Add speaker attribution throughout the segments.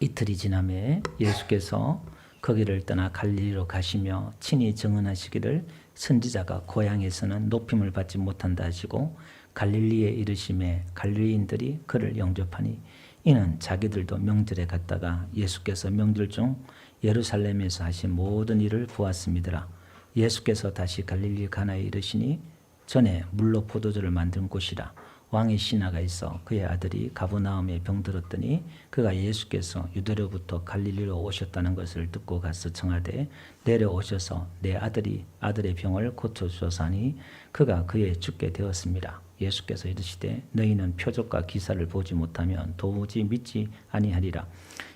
Speaker 1: 이틀이 지남에 예수께서 거기를 떠나 갈릴리로 가시며 친히 증언하시기를 선지자가 고향에서는 높임을 받지 못한다 하시고 갈릴리에 이르심에 갈릴리인들이 그를 영접하니 이는 자기들도 명절에 갔다가 예수께서 명절 중 예루살렘에서 하신 모든 일을 보았음이더라. 예수께서 다시 갈릴리 가나에 이르시니 전에 물로 포도주를 만든 곳이라. 왕의 신하가 있어 그의 아들이 가버나움에 병들었더니 그가 예수께서 유대로부터 갈릴리로 오셨다는 것을 듣고 가서 청하되 내려오셔서 내 아들의 병을 고쳐주소서 하니 그가 그의 죽게 되었습니다. 예수께서 이르시되 너희는 표적과 기사를 보지 못하면 도무지 믿지 아니하리라.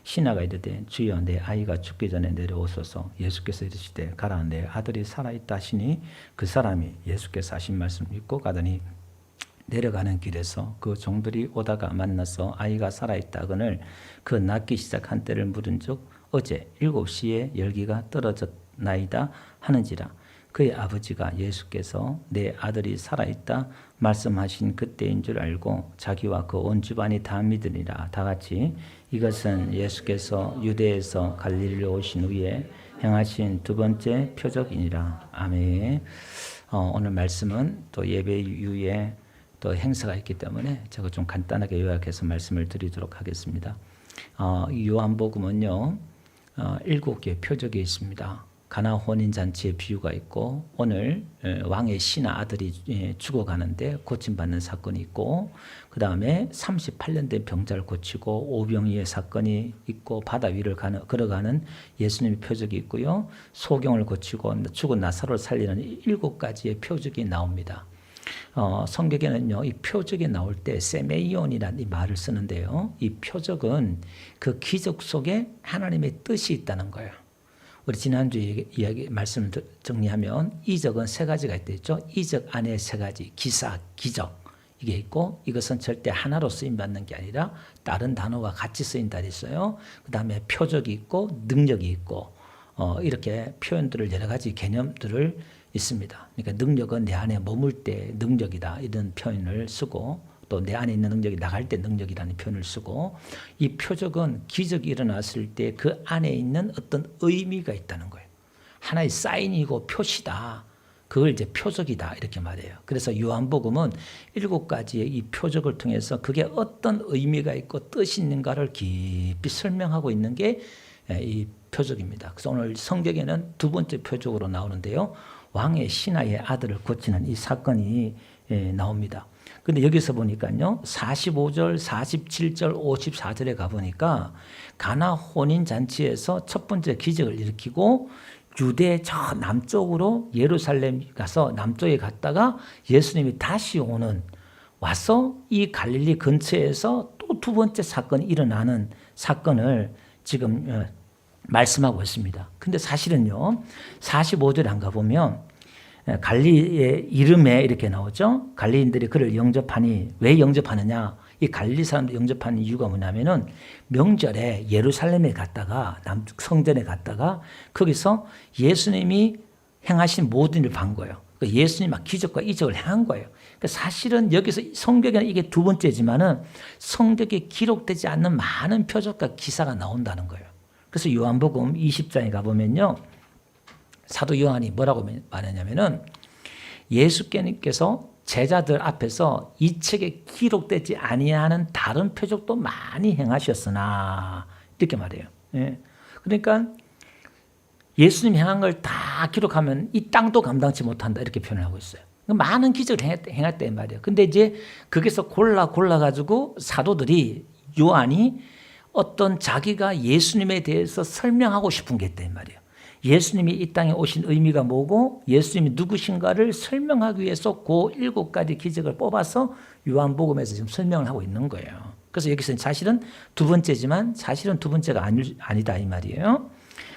Speaker 1: 신하가 이르되 주여 내 아이가 죽기 전에 내려오소서. 예수께서 이르시되 가라 내 아들이 살아있다 하시니 그 사람이 예수께서 하신 말씀을 믿고 가더니 내려가는 길에서 그 종들이 오다가 만나서 아이가 살아있다 하거늘 그 낫기 시작한 때를 물은즉 어제 7시에 열기가 떨어졌나이다 하는지라. 그의 아버지가 예수께서 내 아들이 살아있다 말씀하신 그때인 줄 알고 자기와 그 온 집안이 다 믿으리라. 다 같이 이것은 예수께서 유대에서 갈릴리로 오신 후에 행하신 두 번째 표적이니라. 아멘. 오늘 말씀은 또 예배 이후에 또 행사가 있기 때문에 제가 좀 간단하게 요약해서 말씀을 드리도록 하겠습니다. 요한복음은요 7개의 표적이 있습니다. 가나 혼인잔치의 비유가 있고 오늘 왕의 신하 아들이 죽어가는데 고침받는 사건이 있고 그 다음에 38년 된 병자를 고치고 오병이의 사건이 있고 바다 위를 걸어가는 예수님의 표적이 있고요. 소경을 고치고 죽은 나사로를 살리는 7가지의 표적이 나옵니다. 성경에는요, 이 표적이 나올 때 세메이온이라는 이 말을 쓰는데요. 이 표적은 그 기적 속에 하나님의 뜻이 있다는 거예요. 우리 지난주에 말씀을 정리하면 이적은 3가지가 있죠. 이적 안에 3가지, 기사, 기적 이게 있고 이것은 절대 하나로 쓰임받는 게 아니라 다른 단어와 같이 쓰인다 있어요. 그 다음에 표적이 있고 능력이 있고 이렇게 표현들을 여러 가지 개념들을 있습니다. 그러니까 능력은 내 안에 머물 때 능력이다 이런 표현을 쓰고 또 내 안에 있는 능력이 나갈 때 능력이라는 표현을 쓰고 이 표적은 기적이 일어났을 때 그 안에 있는 어떤 의미가 있다는 거예요. 하나의 사인이고 표시다. 그걸 이제 표적이다 이렇게 말해요. 그래서 요한복음은 7가지의 이 표적을 통해서 그게 어떤 의미가 있고 뜻이 있는가를 깊이 설명하고 있는 게 이 표적입니다. 그래서 오늘 성경에는 2번째 표적으로 나오는데요. 왕의 신하의 아들을 고치는 이 사건이 나옵니다. 근데 여기서 보니까요. 45절, 47절, 54절에 가보니까 가나 혼인잔치에서 첫 번째 기적을 일으키고 유대 저 남쪽으로 예루살렘 가서 남쪽에 갔다가 예수님이 다시 와서 이 갈릴리 근처에서 또 두 번째 사건이 일어나는 사건을 지금 말씀하고 있습니다. 근데 사실은요, 45절에 안 가보면 갈릴리의 이름에 이렇게 나오죠. 갈릴리인들이 그를 영접하니 왜 영접하느냐? 이 갈릴리 사람들 영접하는 이유가 뭐냐면은 명절에 예루살렘에 갔다가 성전에 갔다가 거기서 예수님이 행하신 모든 일을 본 거예요. 예수님이 막 기적과 이적을 행한 거예요. 사실은 여기서 성경에는 이게 2번째지만은 성경에 기록되지 않는 많은 표적과 기사가 나온다는 거예요. 그래서 요한복음 20장에 가보면요. 사도 요한이 뭐라고 말하냐면은 예수께서 제자들 앞에서 이 책에 기록되지 아니하는 다른 표적도 많이 행하셨으나 이렇게 말해요. 예. 그러니까 예수님 행한 걸 다 기록하면 이 땅도 감당치 못한다 이렇게 표현을 하고 있어요. 많은 기적을 행했단 말이에요. 근데 이제 거기서 골라가지고 사도들이 요한이 어떤 자기가 예수님에 대해서 설명하고 싶은 게 있단 말이에요. 예수님이 이 땅에 오신 의미가 뭐고 예수님이 누구신가를 설명하기 위해서 그 7가지 기적을 뽑아서 요한복음에서 지금 설명을 하고 있는 거예요. 그래서 여기서는 사실은 2번째지만 사실은 2번째가 아니다 이 말이에요.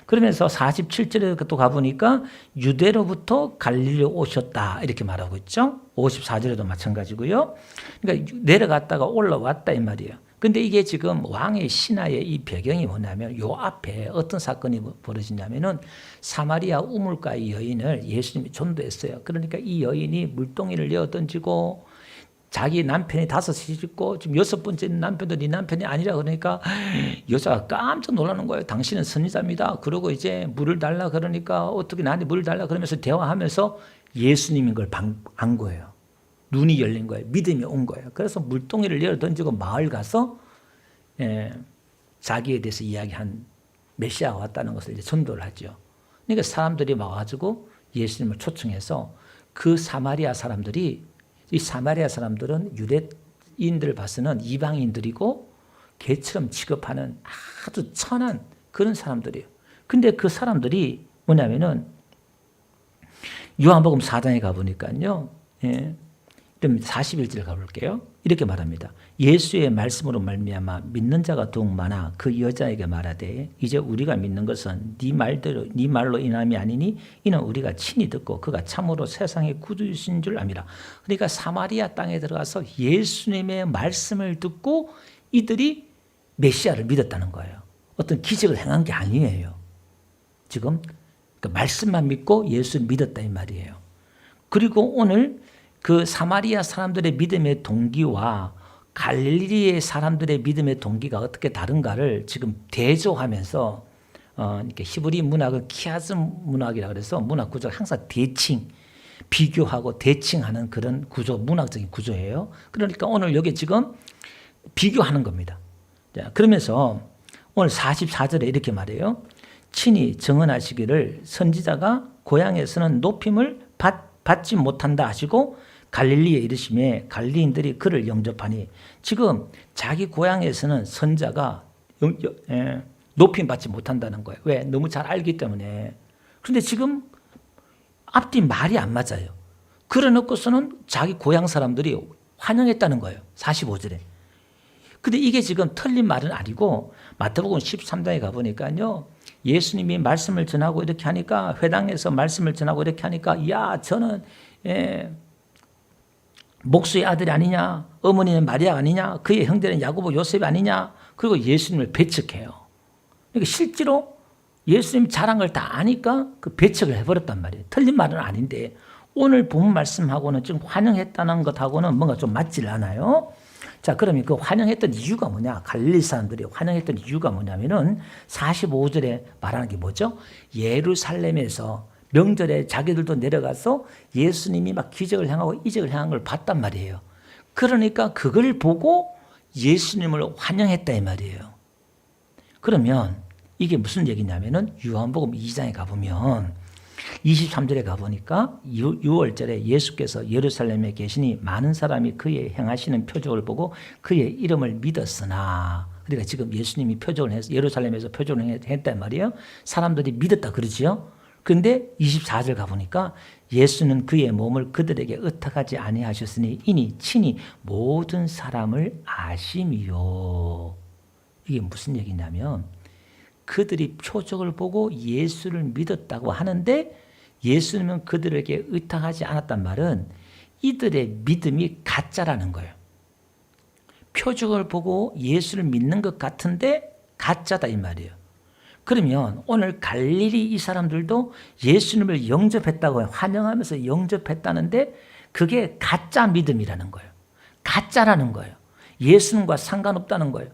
Speaker 1: 그러면서 47절에 또 가보니까 유대로부터 갈릴리로 오셨다 이렇게 말하고 있죠. 54절에도 마찬가지고요. 그러니까 내려갔다가 올라왔다 이 말이에요. 근데 이게 지금 왕의 신하의 이 배경이 뭐냐면 요 앞에 어떤 사건이 벌어지냐면은 사마리아 우물가의 여인을 예수님이 전도했어요. 그러니까 이 여인이 물동이를 내어 던지고 자기 남편이 5이 있고 지금 6번째 남편도 네 남편이 아니라 그러니까 여자가 깜짝 놀라는 거예요. 당신은 선지자입니다. 그러고 이제 물을 달라 그러니까 어떻게 나한테 물을 달라 그러면서 대화하면서 예수님인 걸 안 거예요. 눈이 열린 거예요. 믿음이 온 거예요. 그래서 물동이를 열어 던지고 마을 가서 자기에 대해서 이야기한 메시아가 왔다는 것을 이제 전도를 하죠. 그러니까 사람들이 와가지고 예수님을 초청해서 그 사마리아 사람들이, 이 사마리아 사람들은 유대인들 봐서는 이방인들이고 개처럼 취급하는 아주 천한 그런 사람들이에요. 근데 그 사람들이 뭐냐면은 요한복음 4장에 가보니까요. 그럼 41절 가볼게요. 이렇게 말합니다. 예수의 말씀으로 말미암아 믿는 자가 더욱 많아 그 여자에게 말하되 이제 우리가 믿는 것은 네 말로 인함이 아니니 이는 우리가 친히 듣고 그가 참으로 세상의 구주이신 줄 압니다. 그러니까 사마리아 땅에 들어가서 예수님의 말씀을 듣고 이들이 메시아를 믿었다는 거예요. 어떤 기적을 행한 게 아니에요. 지금 그 말씀만 믿고 예수를 믿었다 이 말이에요. 그리고 오늘 그 사마리아 사람들의 믿음의 동기와 갈릴리의 사람들의 믿음의 동기가 어떻게 다른가를 지금 대조하면서 이렇게 히브리 문학을 키아즈 문학이라고 해서 문학 구조가 항상 대칭, 비교하고 대칭하는 그런 구조, 문학적인 구조예요. 그러니까 오늘 여기 지금 비교하는 겁니다. 자, 그러면서 오늘 44절에 이렇게 말해요. 친히 증언하시기를 선지자가 고향에서는 높임을 받지 못한다 하시고 갈릴리에 이르시매 갈릴리인들이 그를 영접하니 지금 자기 고향에서는 선자가 높임 받지 못한다는 거예요. 왜? 너무 잘 알기 때문에. 그런데 지금 앞뒤 말이 안 맞아요. 그래놓고서는 자기 고향 사람들이 환영했다는 거예요. 45절에. 근데 이게 지금 틀린 말은 아니고 마태복음 13장에 가보니까요. 예수님이 말씀을 전하고 이렇게 하니까 회당에서 말씀을 전하고 이렇게 하니까 야 저는 목수의 아들이 아니냐, 어머니는 마리아 아니냐, 그의 형제는 야고보 요셉이 아니냐, 그리고 예수님을 배척해요. 그러니까 실제로 예수님 잘한 걸 다 아니까 그 배척을 해버렸단 말이에요. 틀린 말은 아닌데 오늘 본 말씀하고는 지금 환영했다는 것하고는 뭔가 좀 맞질 않아요. 자, 그러면 그 환영했던 이유가 뭐냐? 갈릴리 사람들이 환영했던 이유가 뭐냐면은 45절에 말하는 게 뭐죠? 예루살렘에서 명절에 자기들도 내려가서 예수님이 막 기적을 행하고 이적을 행한 걸 봤단 말이에요. 그러니까 그걸 보고 예수님을 환영했다 이 말이에요. 그러면 이게 무슨 얘기냐면은 요한복음 2장에 가보면 23절에 가보니까 6월절에 예수께서 예루살렘에 계시니 많은 사람이 그의 행하시는 표적을 보고 그의 이름을 믿었으나, 그러니까 지금 예수님이 표적을 해서 예루살렘에서 표적을 했단 말이에요. 사람들이 믿었다 그러지요. 그런데 24절 가보니까 예수는 그의 몸을 그들에게 의탁하지 아니하셨으니 이니 친히 모든 사람을 아심이요. 이게 무슨 얘기냐면 그들이 표적을 보고 예수를 믿었다고 하는데 예수님은 그들에게 의탁하지 않았단 말은 이들의 믿음이 가짜라는 거예요. 표적을 보고 예수를 믿는 것 같은데 가짜다 이 말이에요. 그러면 오늘 갈릴리 이 사람들도 예수님을 영접했다고 환영하면서 영접했다는데 그게 가짜 믿음이라는 거예요. 가짜라는 거예요. 예수님과 상관없다는 거예요.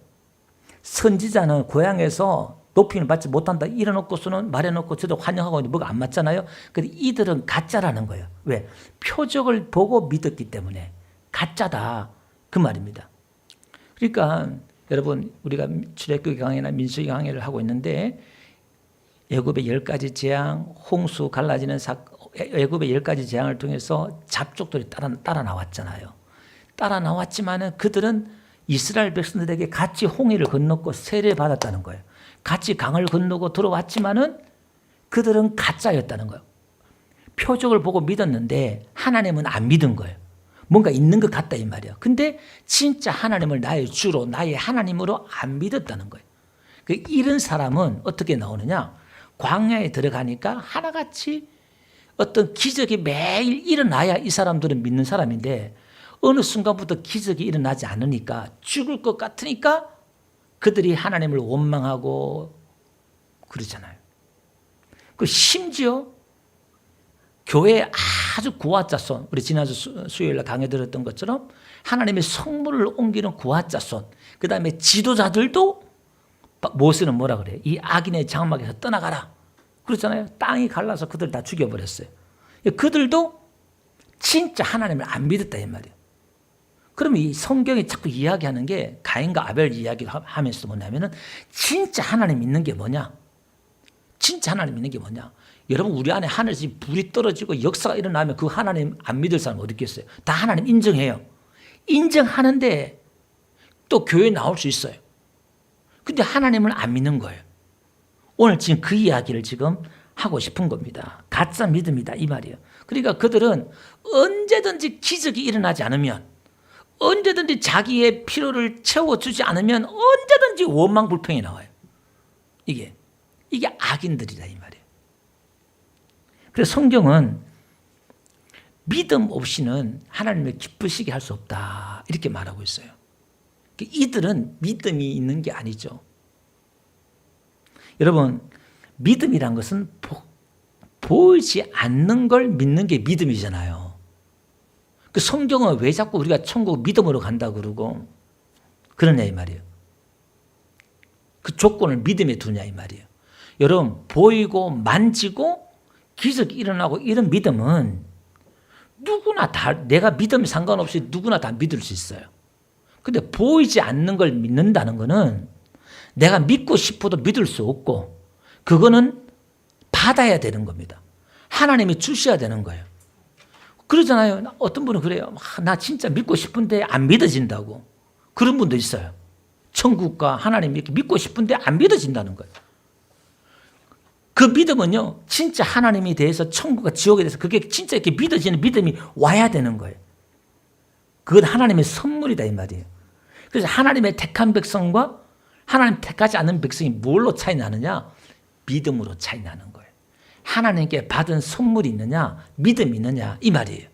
Speaker 1: 선지자는 고향에서 높이는 받지 못한다 이래놓고서는 말해놓고 저도 환영하고 있는데 뭐가 안 맞잖아요. 근데 이들은 가짜라는 거예요. 왜? 표적을 보고 믿었기 때문에 가짜다 그 말입니다. 그러니까 여러분 우리가 출애굽기 강해나 민수기 강해를 하고 있는데 애굽의 10가지 재앙, 홍수 갈라지는 애굽의 10가지 재앙을 통해서 잡족들이 따라 나왔잖아요. 따라 나왔지만은 그들은 이스라엘 백성들에게 같이 홍해를 건넜고 세례받았다는 거예요. 같이 강을 건너고 들어왔지만은 그들은 가짜였다는 거예요. 표적을 보고 믿었는데 하나님은 안 믿은 거예요. 뭔가 있는 것 같다 이 말이에요. 근데 진짜 하나님을 나의 주로 나의 하나님으로 안 믿었다는 거예요. 이런 사람은 어떻게 나오느냐? 광야에 들어가니까 하나같이 어떤 기적이 매일 일어나야 이 사람들은 믿는 사람인데 어느 순간부터 기적이 일어나지 않으니까 죽을 것 같으니까 그들이 하나님을 원망하고 그러잖아요. 그 심지어 교회에 아주 구하자손, 우리 지난주 수요일날 강의 들었던 것처럼 하나님의 성물을 옮기는 구하자손, 그 다음에 지도자들도 모세는 뭐라 그래요? 이 악인의 장막에서 떠나가라 그렇잖아요. 땅이 갈라서 그들 다 죽여버렸어요. 그들도 진짜 하나님을 안 믿었다 이 말이에요. 그러면 이 성경이 자꾸 이야기하는 게 가인과 아벨 이야기를 하면서 뭐냐면은 진짜 하나님 믿는 게 뭐냐? 진짜 하나님 믿는 게 뭐냐? 여러분 우리 안에 하늘에서 불이 떨어지고 역사가 일어나면 그 하나님 안 믿을 사람 어디 있겠어요? 다 하나님 인정해요. 인정하는데 또 교회에 나올 수 있어요. 근데 하나님을 안 믿는 거예요. 오늘 지금 그 이야기를 지금 하고 싶은 겁니다. 가짜 믿음이다 이 말이에요. 그러니까 그들은 언제든지 기적이 일어나지 않으면, 언제든지 자기의 필요를 채워주지 않으면 언제든지 원망불평이 나와요. 이게 악인들이다 이 말이에요. 그래서 성경은 믿음 없이는 하나님을 기쁘시게 할 수 없다 이렇게 말하고 있어요. 이들은 믿음이 있는 게 아니죠. 여러분 믿음이란 것은 보이지 않는 걸 믿는 게 믿음이잖아요. 그 성경은 왜 자꾸 우리가 천국 믿음으로 간다 그러고 그러냐 이 말이에요. 그 조건을 믿음에 두냐 이 말이에요. 여러분 보이고 만지고 기적이 일어나고 이런 믿음은 누구나 다, 내가 믿음에 상관없이 누구나 다 믿을 수 있어요. 근데 보이지 않는 걸 믿는다는 거는 내가 믿고 싶어도 믿을 수 없고 그거는 받아야 되는 겁니다. 하나님이 주셔야 되는 거예요. 그러잖아요. 어떤 분은 그래요. 나 진짜 믿고 싶은데 안 믿어진다고. 그런 분도 있어요. 천국과 하나님 이렇게 믿고 싶은데 안 믿어진다는 거예요. 그 믿음은요, 진짜 하나님에 대해서 천국과 지옥에 대해서 그게 진짜 이렇게 믿어지는 믿음이 와야 되는 거예요. 그건 하나님의 선물이다 이 말이에요. 그래서 하나님의 택한 백성과 하나님 택하지 않는 백성이 뭘로 차이 나느냐? 믿음으로 차이 나는 거예요. 하나님께 받은 선물이 있느냐? 믿음이 있느냐? 이 말이에요.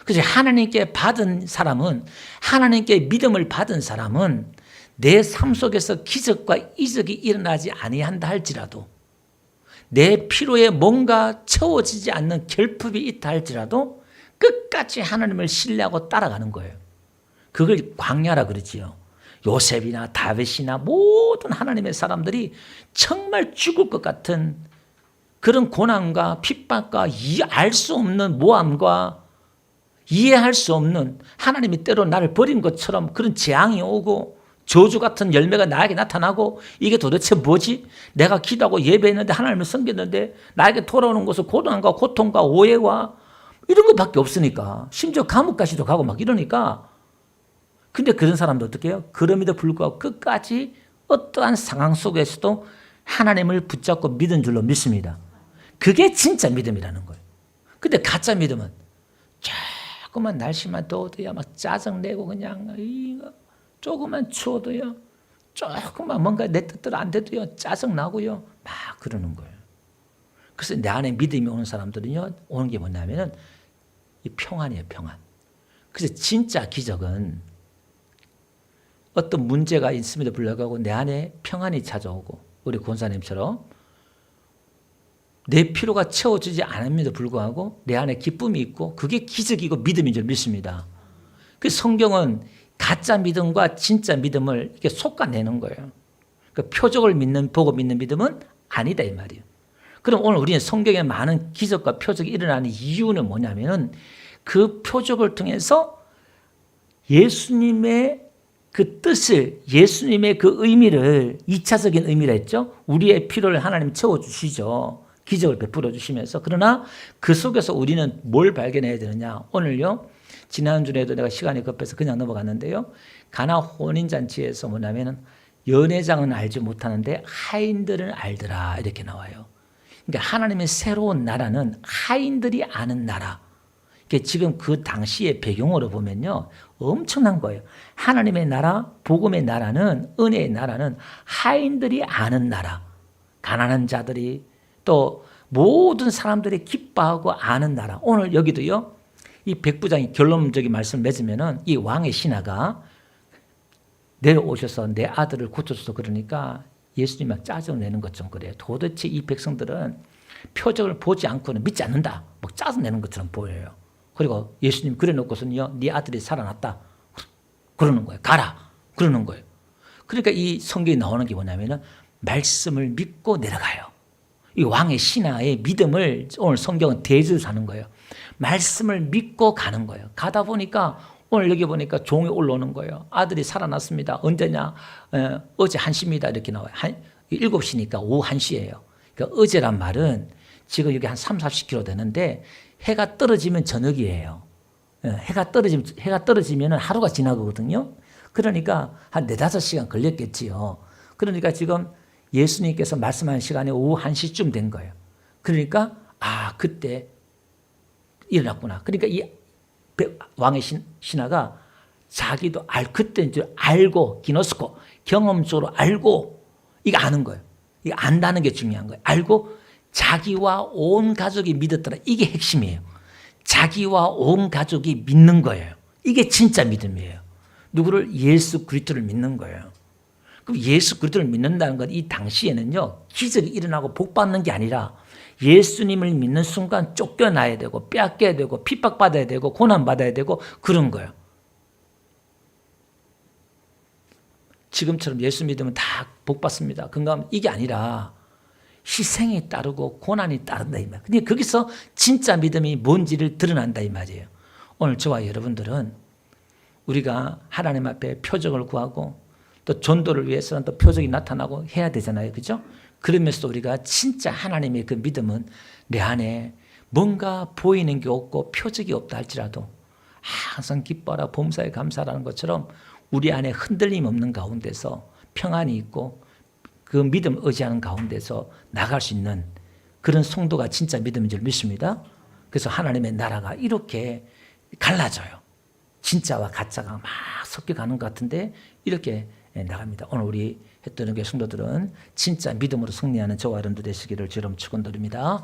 Speaker 1: 그래서 하나님께 받은 사람은, 하나님께 믿음을 받은 사람은 내 삶 속에서 기적과 이적이 일어나지 아니한다 할지라도, 내 필요에 뭔가 채워지지 않는 결핍이 있다 할지라도 끝까지 하나님을 신뢰하고 따라가는 거예요. 그걸 광야라 그러지요. 요셉이나 다윗이나 모든 하나님의 사람들이 정말 죽을 것 같은 그런 고난과 핍박과 알 수 없는 모함과 이해할 수 없는, 하나님이 때로 나를 버린 것처럼 그런 재앙이 오고 저주 같은 열매가 나에게 나타나고 이게 도대체 뭐지? 내가 기도하고 예배했는데 하나님을 섬겼는데 나에게 돌아오는 것은 고난과 고통과 오해와 이런 것밖에 없으니까, 심지어 감옥까지도 가고 막 이러니까. 근데 그런 사람도 어떻게 해요? 그럼에도 불구하고 끝까지 어떠한 상황 속에서도 하나님을 붙잡고 믿은 줄로 믿습니다. 그게 진짜 믿음이라는 거예요. 근데 가짜 믿음은 조금만 날씨만 더워도야 막 짜증내고 그냥 조금만 추워도요, 조금만 뭔가 내 뜻대로 안 돼도요 짜증나고요 막 그러는 거예요. 그래서 내 안에 믿음이 오는 사람들은요, 오는 게 뭐냐면은 이 평안이에요, 평안. 그래서 진짜 기적은 어떤 문제가 있음에도 불구하고 내 안에 평안이 찾아오고, 우리 권사님처럼 내 필요가 채워지지 않음에도 불구하고 내 안에 기쁨이 있고 그게 기적이고 믿음인 줄 믿습니다. 그 성경은 가짜 믿음과 진짜 믿음을 이렇게 솎아내는 거예요. 그 표적을 보고 믿는 믿음은 아니다 이 말이에요. 그럼 오늘 우리는 성경에 많은 기적과 표적이 일어나는 이유는 뭐냐면은 그 표적을 통해서 예수님의 그 뜻을, 예수님의 그 의미를, 2차적인 의미라 했죠. 우리의 필요를 하나님 채워주시죠. 기적을 베풀어 주시면서. 그러나 그 속에서 우리는 뭘 발견해야 되느냐. 오늘요, 지난주에도 내가 시간이 급해서 그냥 넘어갔는데요, 가나 혼인잔치에서 뭐냐면은 연회장은 알지 못하는데 하인들은 알더라 이렇게 나와요. 그러니까 하나님의 새로운 나라는 하인들이 아는 나라. 지금 그 당시의 배경으로 보면요, 엄청난 거예요. 하나님의 나라, 복음의 나라는, 은혜의 나라는 하인들이 아는 나라. 가난한 자들이 또 모든 사람들이 기뻐하고 아는 나라. 오늘 여기도요, 이 백부장이 결론적인 말씀을 맺으면은 이 왕의 신하가 내려오셔서 내 아들을 고쳐줘서 그러니까 예수님이 짜증내는 것좀 그래요. 도대체 이 백성들은 표적을 보지 않고는 믿지 않는다. 막 짜증내는 것처럼 보여요. 그리고 예수님 그래 놓고서는요, 네 아들이 살아났다. 그러는 거예요. 가라. 그러는 거예요. 그러니까 이 성경에 나오는 게 뭐냐면은 말씀을 믿고 내려가요. 이 왕의 신하의 믿음을 오늘 성경은 대주로 하는 거예요. 말씀을 믿고 가는 거예요. 가다 보니까 오늘 여기 보니까 종이 올라오는 거예요. 아들이 살아났습니다. 언제냐? 어제 1시입니다. 이렇게 나와요. 7시니까 오후 1시예요. 그러니까 어제란 말은 지금 여기 한 30-40km 되는데 해가 떨어지면 저녁이에요. 해가 떨어지면 하루가 지나거든요. 그러니까 한 4-5시간 걸렸겠지요. 그러니까 지금 예수님께서 말씀하신 시간에 오후 1시쯤 된 거예요. 그러니까 그때 일어났구나. 그러니까 이 왕의 신하가 자기도 그때인 줄 알고 기노스코 경험적으로 알고 이거 아는 거예요. 이거 안다는 게 중요한 거예요. 알고 자기와 온 가족이 믿었더라. 이게 핵심이에요. 자기와 온 가족이 믿는 거예요. 이게 진짜 믿음이에요. 누구를? 예수 그리스도를 믿는 거예요. 그럼 예수 그리스도를 믿는다는 건 이 당시에는요, 기적이 일어나고 복 받는 게 아니라 예수님을 믿는 순간 쫓겨나야 되고 빼앗겨야 되고 핍박받아야 되고 고난받아야 되고 그런 거예요. 지금처럼 예수 믿으면 다 복 받습니다. 그런가? 이게 아니라 희생이 따르고 고난이 따른다 이 말. 근데 거기서 진짜 믿음이 뭔지를 드러난다 이 말이에요. 오늘 저와 여러분들은 우리가 하나님 앞에 표적을 구하고 또 전도를 위해서는 또 표적이 나타나고 해야 되잖아요. 그죠? 그러면서 우리가 진짜 하나님의 그 믿음은 내 안에 뭔가 보이는 게 없고 표적이 없다 할지라도 항상 기뻐라 범사에 감사라는 것처럼 우리 안에 흔들림 없는 가운데서 평안이 있고 그 믿음 의지하는 가운데서 나갈 수 있는 그런 성도가 진짜 믿음인 줄 믿습니다. 그래서 하나님의 나라가 이렇게 갈라져요. 진짜와 가짜가 막 섞여가는 것 같은데 이렇게 나갑니다. 오늘 우리 했던 게 성도들은 진짜 믿음으로 승리하는 저와 여러분들 되시기를 주름 축원드립니다.